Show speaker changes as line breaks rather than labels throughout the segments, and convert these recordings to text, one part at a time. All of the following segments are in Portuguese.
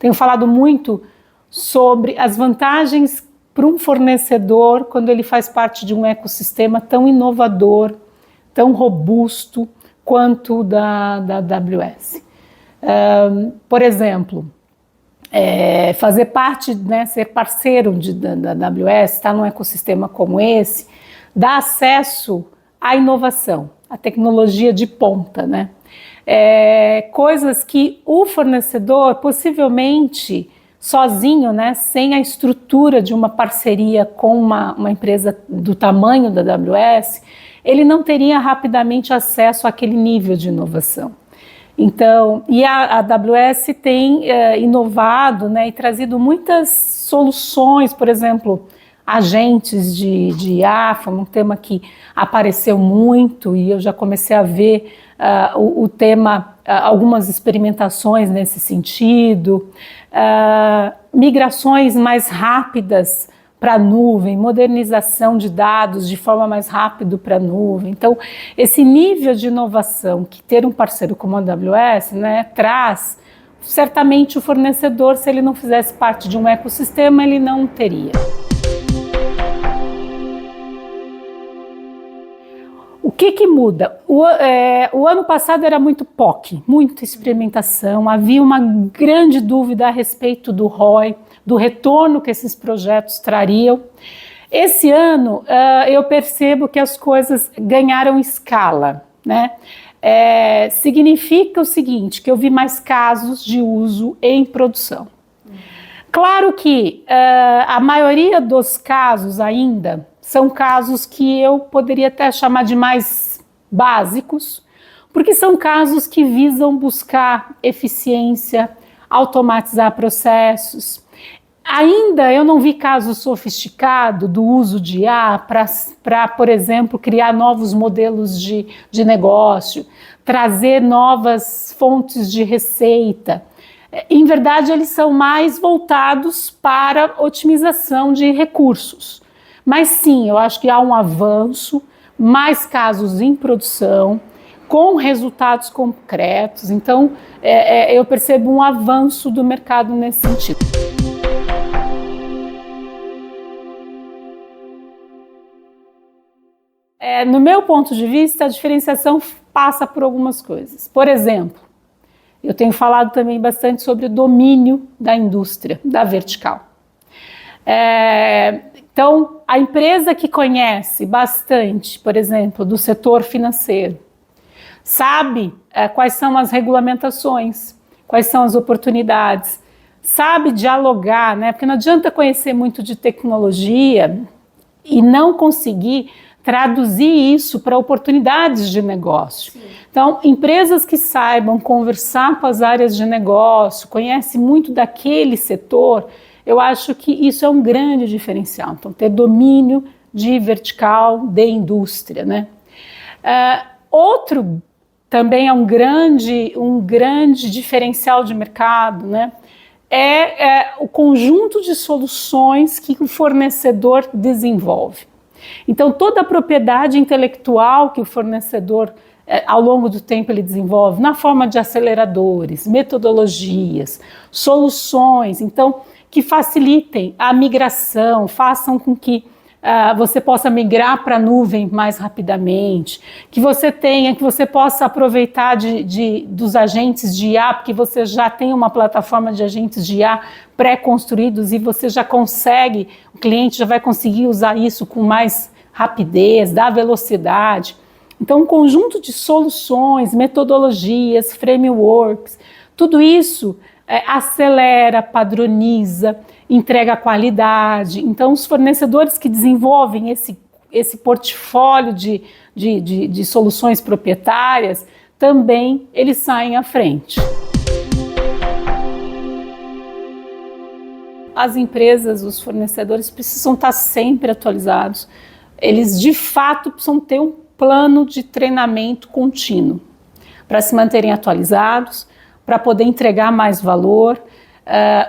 tenho falado muito sobre as vantagens para um fornecedor quando ele faz parte de um ecossistema tão inovador, tão robusto quanto o da AWS. Por exemplo, fazer parte, né, ser parceiro da AWS, estar num ecossistema como esse, dá acesso à inovação, à tecnologia de ponta, né? Coisas que o fornecedor possivelmente sozinho, né, sem a estrutura de uma parceria com uma empresa do tamanho da AWS, ele não teria rapidamente acesso àquele nível de inovação. Então, e a AWS tem inovado, né, e trazido muitas soluções, por exemplo, agentes de IA, foi um tema que apareceu muito e eu já comecei a ver o tema, algumas experimentações nesse sentido, migrações mais rápidas para a nuvem, modernização de dados de forma mais rápida para a nuvem. Então, esse nível de inovação que ter um parceiro como a AWS, né, traz, certamente o fornecedor, se ele não fizesse parte de um ecossistema, ele não teria. O que muda? O ano passado era muito POC, muita experimentação, havia uma grande dúvida a respeito do ROI, do retorno que esses projetos trariam. Esse ano eu percebo que as coisas ganharam escala, né? Significa o seguinte, que eu vi mais casos de uso em produção. Claro que a maioria dos casos ainda são casos que eu poderia até chamar de mais básicos, porque são casos que visam buscar eficiência, automatizar processos. Ainda eu não vi caso sofisticado do uso de IA para, por exemplo, criar novos modelos de negócio, trazer novas fontes de receita. Em verdade, eles são mais voltados para otimização de recursos. Mas sim, eu acho que há um avanço, mais casos em produção, com resultados concretos. Então, eu percebo um avanço do mercado nesse sentido. No meu ponto de vista, a diferenciação passa por algumas coisas. Por exemplo, eu tenho falado também bastante sobre o domínio da indústria, da vertical. Então, a empresa que conhece bastante, por exemplo, do setor financeiro, sabe quais são as regulamentações, quais são as oportunidades, sabe dialogar, né? Porque não adianta conhecer muito de tecnologia e não conseguir traduzir isso para oportunidades de negócio. Sim. Então, empresas que saibam conversar com as áreas de negócio, conhecem muito daquele setor, eu acho que isso é um grande diferencial. Então, ter domínio de vertical de indústria, né? Outro também é um grande diferencial de mercado, né? O conjunto de soluções que o fornecedor desenvolve. Então, toda a propriedade intelectual que o fornecedor, ao longo do tempo, ele desenvolve, na forma de aceleradores, metodologias, soluções, então, que facilitem a migração, façam com que você possa migrar para a nuvem mais rapidamente, que você possa aproveitar dos agentes de IA, porque você já tem uma plataforma de agentes de IA pré-construídos e você já consegue, o cliente já vai conseguir usar isso com mais rapidez, dar velocidade. Então, um conjunto de soluções, metodologias, frameworks, tudo isso acelera, padroniza, entrega qualidade. Então, os fornecedores que desenvolvem esse portfólio de soluções proprietárias, também eles saem à frente. As empresas, os fornecedores precisam estar sempre atualizados. Eles, de fato, precisam ter um plano de treinamento contínuo para se manterem atualizados, para poder entregar mais valor,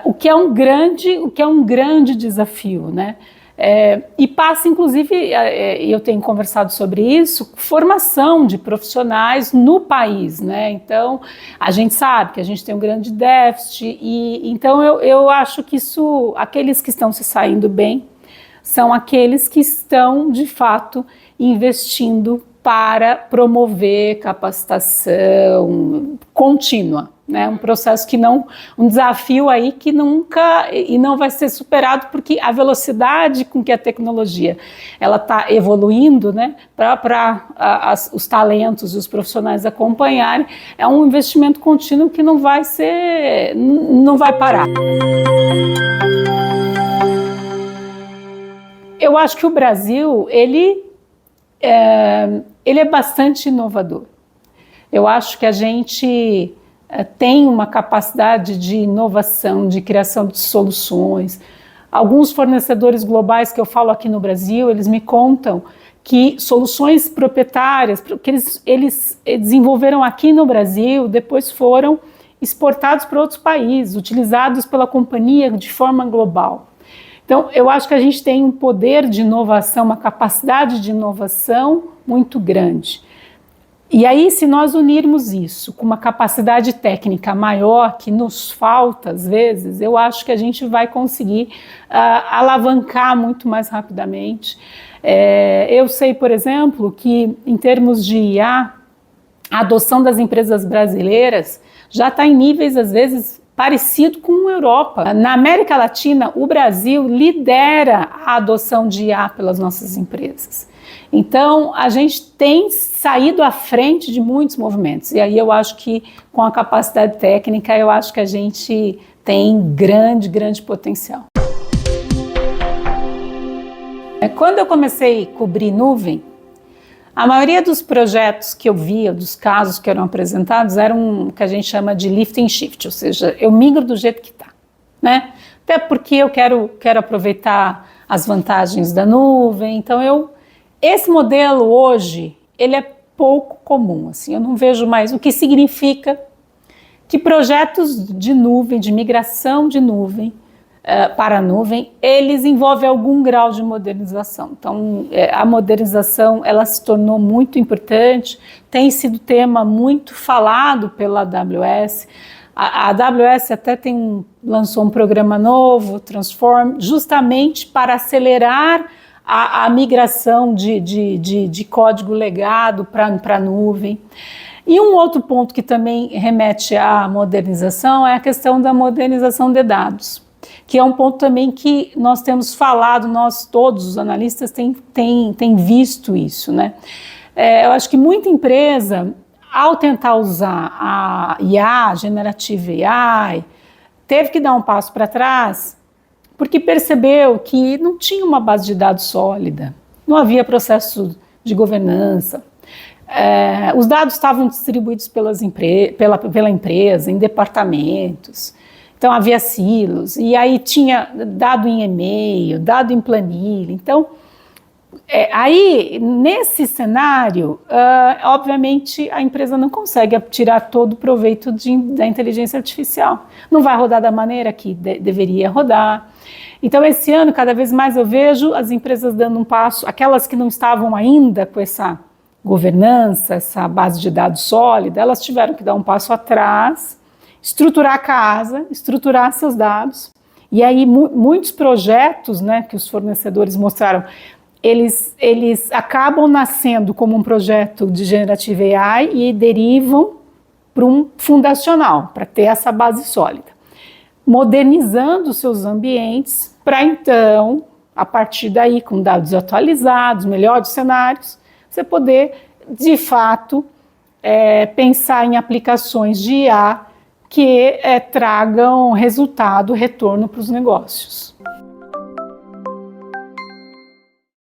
o que é um grande desafio, né? E passa, inclusive, eu tenho conversado sobre isso, formação de profissionais no país, né? Então, a gente sabe que a gente tem um grande déficit, e então eu acho que isso, aqueles que estão se saindo bem, são aqueles que estão, de fato, investindo para promover capacitação contínua, né? Um processo que não, um desafio aí que nunca e não vai ser superado, porque a velocidade com que a tecnologia ela está evoluindo, né? Para os talentos e os profissionais acompanharem, é um investimento contínuo que não vai parar. Eu acho que o Brasil, ele é bastante inovador. Eu acho que a gente tem uma capacidade de inovação, de criação de soluções. Alguns fornecedores globais que eu falo aqui no Brasil, eles me contam que soluções proprietárias que eles desenvolveram aqui no Brasil, depois foram exportados para outros países, utilizados pela companhia de forma global. Então, eu acho que a gente tem um poder de inovação, uma capacidade de inovação muito grande. E aí, se nós unirmos isso com uma capacidade técnica maior, que nos falta às vezes, eu acho que a gente vai conseguir alavancar muito mais rapidamente. Eu sei, por exemplo, que em termos de IA, a adoção das empresas brasileiras já está em níveis, às vezes, parecido com a Europa. Na América Latina, o Brasil lidera a adoção de IA pelas nossas empresas. Então, a gente tem saído à frente de muitos movimentos. E aí eu acho que, com a capacidade técnica, eu acho que a gente tem grande potencial. Quando eu comecei a cobrir nuvem, a maioria dos projetos que eu via, dos casos que eram apresentados, eram o que a gente chama de lift and shift, ou seja, eu migro do jeito que está, né? Até porque eu quero aproveitar as vantagens da nuvem. Então, esse modelo hoje, ele é pouco comum, assim, eu não vejo mais, o que significa que projetos de nuvem, de migração de nuvem, para a nuvem, eles envolvem algum grau de modernização. Então, a modernização, ela se tornou muito importante, tem sido tema muito falado pela AWS. A AWS até lançou um programa novo, Transform, justamente para acelerar a migração de código legado para a nuvem. E um outro ponto que também remete à modernização é a questão da modernização de dados, que é um ponto também que nós temos falado, nós todos os analistas têm visto isso, né? Eu acho que muita empresa, ao tentar usar a IA, Generative AI, teve que dar um passo para trás, porque percebeu que não tinha uma base de dados sólida, não havia processo de governança, os dados estavam distribuídos pela empresa em departamentos. Então, havia silos, e aí tinha dado em e-mail, dado em planilha. Então, aí, nesse cenário, obviamente, a empresa não consegue tirar todo o proveito da inteligência artificial. Não vai rodar da maneira que deveria rodar. Então, esse ano, cada vez mais eu vejo as empresas dando um passo, aquelas que não estavam ainda com essa governança, essa base de dados sólida, elas tiveram que dar um passo atrás, estruturar a casa, estruturar seus dados. E aí muitos projetos, né, que os fornecedores mostraram, eles acabam nascendo como um projeto de Generative AI e derivam para um fundacional, para ter essa base sólida. Modernizando seus ambientes para então, a partir daí, com dados atualizados, melhores cenários, você poder, de fato, pensar em aplicações de IA que tragam resultado, retorno para os negócios.